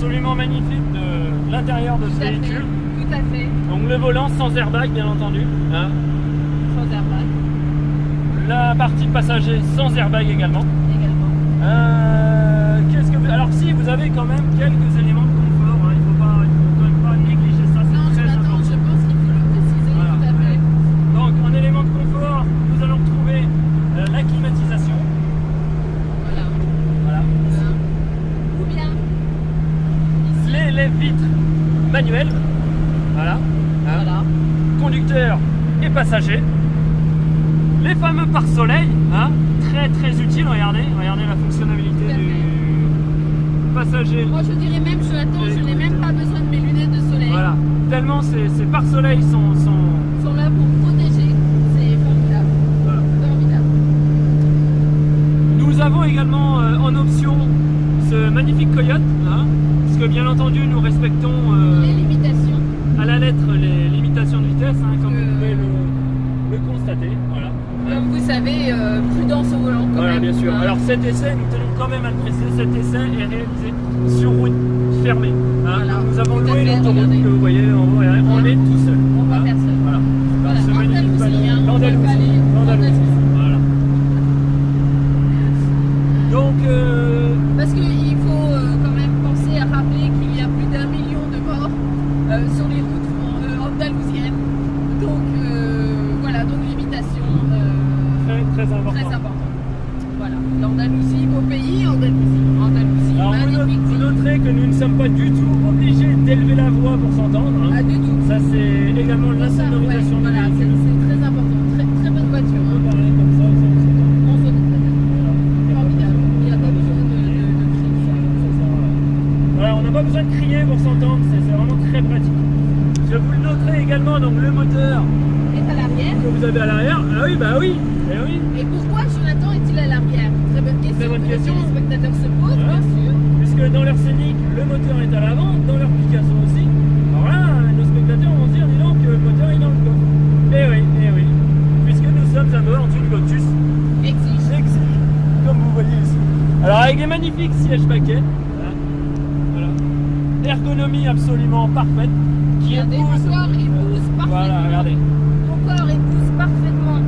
absolument magnifique de l'intérieur de ce véhicule. Tout à fait. Donc le volant sans airbag bien entendu. Hein. Sans airbag. La partie passager sans airbag également. Qu'est-ce que alors si vous avez quand même quelques éléments de confort, hein, il faut quand même pas négliger ça, c'est très important. Je pense qu'il faut le préciser, Voilà. tout à fait. Donc en élément de confort, nous allons retrouver la climatisation. Voilà. Ou bien Les lèvres-vitres manuelles. Voilà. Hein. voilà. Conducteur et passager. Les fameux pare-soleil, hein, très utile, regardez la fonctionnalité du passager. Moi je dirais même, Jonathan, je n'ai même pas besoin de mes lunettes de soleil. Voilà, tellement ces pare-soleil sont là pour protéger, c'est formidable. Voilà. Formidable. Nous avons également en option ce magnifique Coyote, hein, puisque bien entendu nous respectons Les limitations. à la lettre les limitations de vitesse, hein, comme vous pouvez le constater. Voilà. Comme vous savez, prudence au volant quand Voilà, même. bien sûr. Hein. Alors cet essai, nous tenons quand même à le préciser, cet essai est réalisé sur route fermée. Hein. Voilà. Nous avons Tout à loué fait, l'autoroute regardez. que vous voyez en haut, on est tout seul. On voit Hein. personne. Voilà. Voilà, Ce magnifique Andalousie, hein, panneau. on va le palais. L'Andalousie. Voilà. Donc, Parce qu'il faut quand même penser à rappeler qu'il y a plus d'1 million de morts sur les routes andalousiennes. Donc voilà, donc limitation très important. très importante. Voilà, l'Andalousie, beau pays, Andalousie, Alors magnifique. vous noterez que nous ne sommes pas du tout obligés d'élever la voix pour s'entendre. Hein. Ah, du tout. Ça c'est également la Ça, sonorisation ouais, du voilà, véhicule. c'est très important. Très bonne voiture. On Hein. peut parler comme ça, On se dit très bien. Formidable. Il n'y a pas besoin de crier. Voilà, on n'a pas besoin de crier pour s'entendre, c'est vraiment très pratique. Je vous le noterai également, donc le moteur Est à l'arrière. que vous avez à l'arrière. Ah oui, bah oui, eh oui. Et pourquoi Jonathan est-il à l'arrière? Très bonne question. Très bonne que question. Les spectateurs se posent, Ouais. bien sûr. Puisque dans leur scénic, le moteur est à l'avant, dans leur Picasso aussi. Alors là, nos spectateurs vont se dire, dis donc, le moteur est dans le coffre. Eh oui. Puisque nous sommes à bord d'une Lotus Exige. comme vous voyez ici. Alors avec des magnifiques sièges paquets. Voilà. Ergonomie absolument parfaite. Qui Regardez, épouse. mon corps épouse parfaitement. Voilà, regardez. Mon corps épouse parfaitement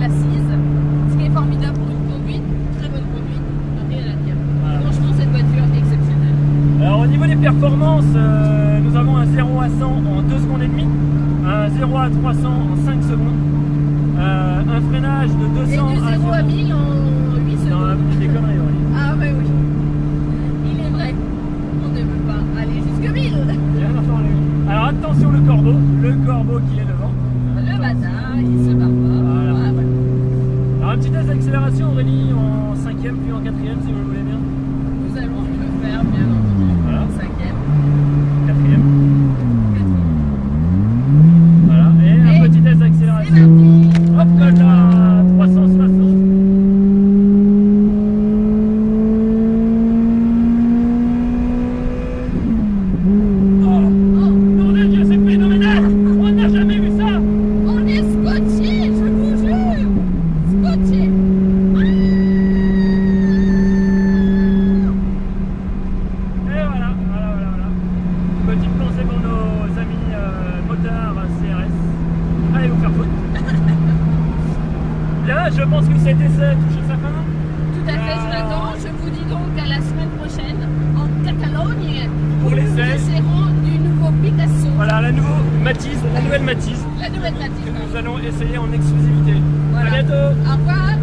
l'assise, ce qui est formidable pour une conduite, très bonne conduite, rien à dire. Voilà. Franchement, cette voiture est exceptionnelle. Alors au niveau des performances, nous avons un 0 à 100 en 2 secondes et demie, un 0 à 300 en 5 secondes, un freinage de 200 Et de 0 à 1000 en 8 Non, secondes. des conneries, oui. Ah ouais, oui. Il est vrai. On ne veut pas aller jusque 1000. Bien entendu. Alors attention le corbeau qui est devant. Le bâtard, il se barre pas. Voilà. Ah, voilà. Alors un petit test d'accélération Aurélie en 5e puis en 4e si vous le voulez bien. Nous allons le faire, bien entendu. Voilà. 5e. 4e. Voilà. Et un Et petit test C'est d'accélération. parti. Hop là, 360. Oh, nom de Dieu, c'est phénoménal! On n'a jamais vu ça! On est scotché, je vous jure. Scotché. Et voilà. Petite pensée pour nos amis motards CRS. Allez vous faire foutre. Bien, je pense que cet essai touche à sa fin. Tout à fait, Jonathan. Je vous dis donc à la semaine prochaine en Catalogne. Pour où les nous ailes. essaierons du nouveau Picasso. Voilà, la nouvelle Matisse. La nouvelle Que Matisse. nous allons essayer en exclusivité. Voilà. À bientôt. Au revoir.